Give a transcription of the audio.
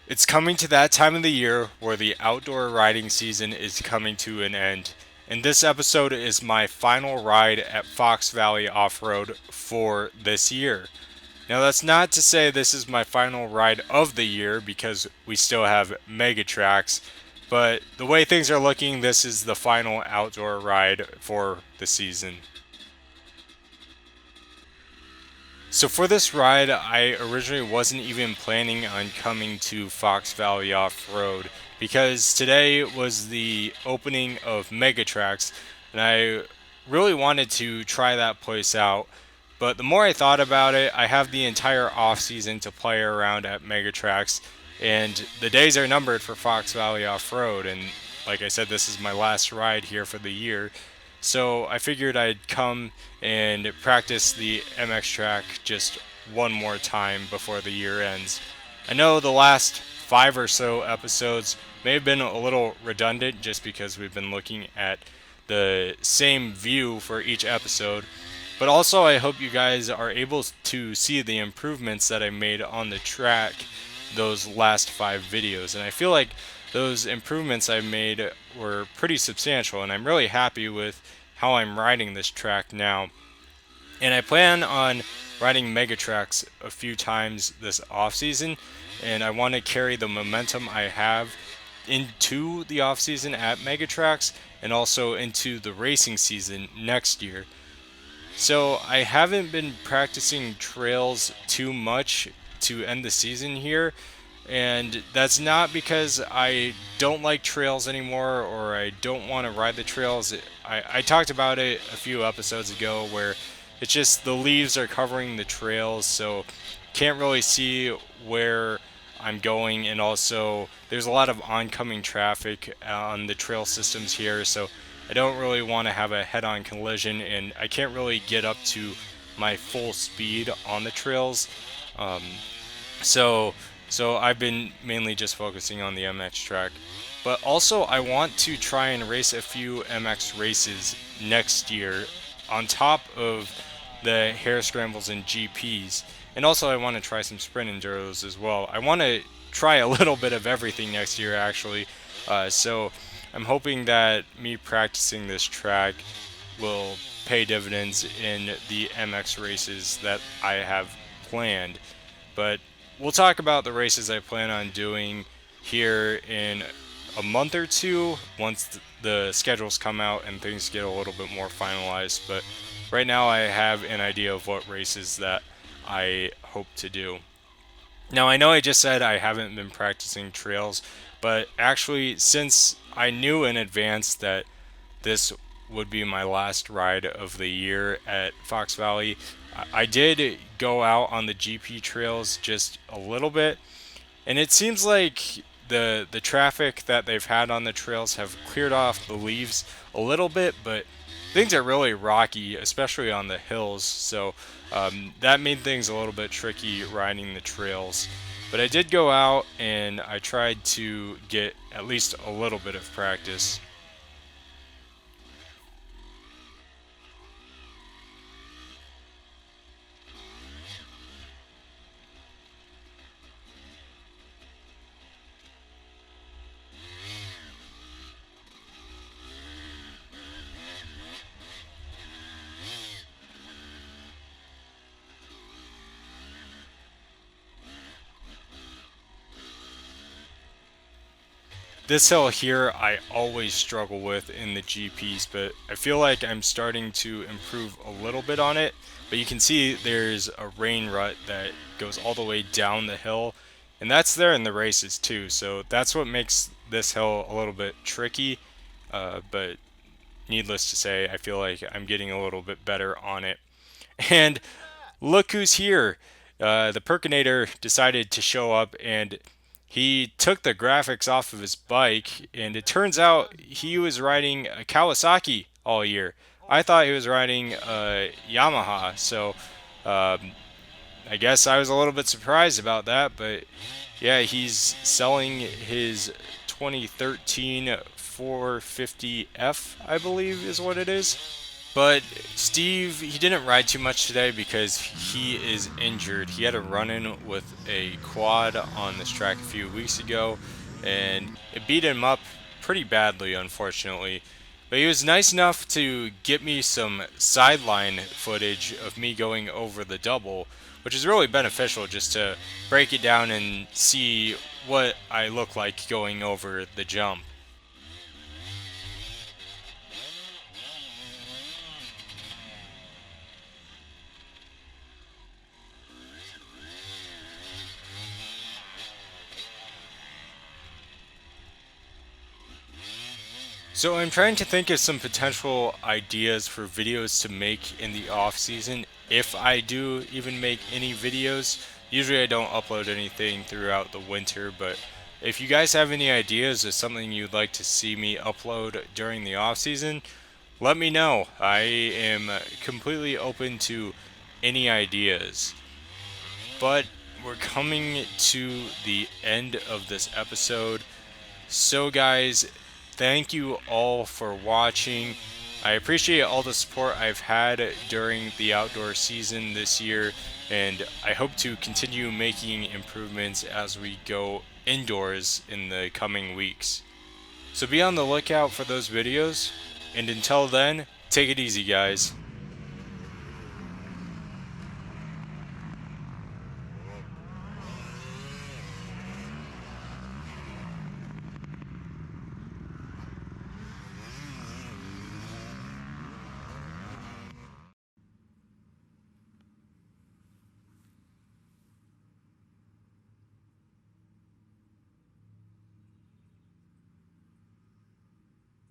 It's coming to that time of the year where the outdoor riding season is coming to an end. And this episode is my final ride at Fox Valley Off Road for this year. Now, that's not to say this is my final ride of the year because we still have mega tracks, but the way things are looking, this is the final outdoor ride for the season. So for this ride, I originally wasn't even planning on coming to Fox Valley Off Road because today was the opening of Megatrax, and I really wanted to try that place out. But the more I thought about it, I have the entire off season to play around at Megatrax, and the days are numbered for Fox Valley Off Road. And like I said, this is my last ride here for the year. So I figured I'd come and practice the MX track just one more time before the year ends. I know the last five or so episodes may have been a little redundant just because we've been looking at the same view for each episode. But also, I hope you guys are able to see the improvements that I made on the track those last five videos. And I feel like those improvements I made were pretty substantial, and I'm really happy with how I'm riding this track now. And I plan on riding mega tracks a few times this off season, and I want to carry the momentum I have into the off season at mega tracks and also into the racing season next year. So I haven't been practicing trails too much to end the season here, and that's not because I don't like trails anymore or I don't want to ride the trails. I talked about it a few episodes ago where it's just the leaves are covering the trails, so can't really see where I'm going, and also there's a lot of oncoming traffic on the trail systems here, so I don't really want to have a head-on collision, and I can't really get up to my full speed on the trails. Um, so so I've been mainly just focusing on the MX track. But also I want to try and race a few MX races next year on top of the hare scrambles and GPs. And also I want to try some sprint enduros as well. I want to try a little bit of everything next year actually. So I'm hoping that me practicing this track will pay dividends in the MX races that I have planned. But we'll talk about the races I plan on doing here in a month or two once the schedules come out and things get a little bit more finalized. But right now, I have an idea of what races that I hope to do. Now, I know I just said I haven't been practicing trails, but actually, since I knew in advance that this would be my last ride of the year at Fox Valley, I did go out on the GP trails just a little bit, and it seems like the traffic that they've had on the trails have cleared off the leaves a little bit, but things are really rocky, especially on the hills. So that made things a little bit tricky riding the trails. But I did go out and I tried to get at least a little bit of practice. This hill here I always struggle with in the GPs, but I feel like I'm starting to improve a little bit on it. But you can see there's a rain rut that goes all the way down the hill, and that's there in the races too. So that's what makes this hill a little bit tricky. But needless to say, I feel like I'm getting a little bit better on it. And look who's here. The Perkinator decided to show up and he took the graphics off of his bike, and it turns out he was riding a Kawasaki all year. I thought he was riding a Yamaha, so um, I guess I was a little bit surprised about that. But yeah, he's selling his 2013 450F, I believe is what it is. But Steve, he didn't ride too much today because he is injured. He had a run-in with a quad on this track a few weeks ago, and it beat him up pretty badly, unfortunately. But he was nice enough to get me some sideline footage of me going over the double, which is really beneficial just to break it down and see what I look like going over the jump. So I'm trying to think of some potential ideas for videos to make in the off season if I do even make any videos. Usually I don't upload anything throughout the winter, but if you guys have any ideas of something you'd like to see me upload during the off season, let me know. I am completely open to any ideas. But we're coming to the end of this episode. So, guys, thank you all for watching. I appreciate all the support I've had during the outdoor season this year, and I hope to continue making improvements as we go indoors in the coming weeks. So be on the lookout for those videos, and until then, take it easy, guys.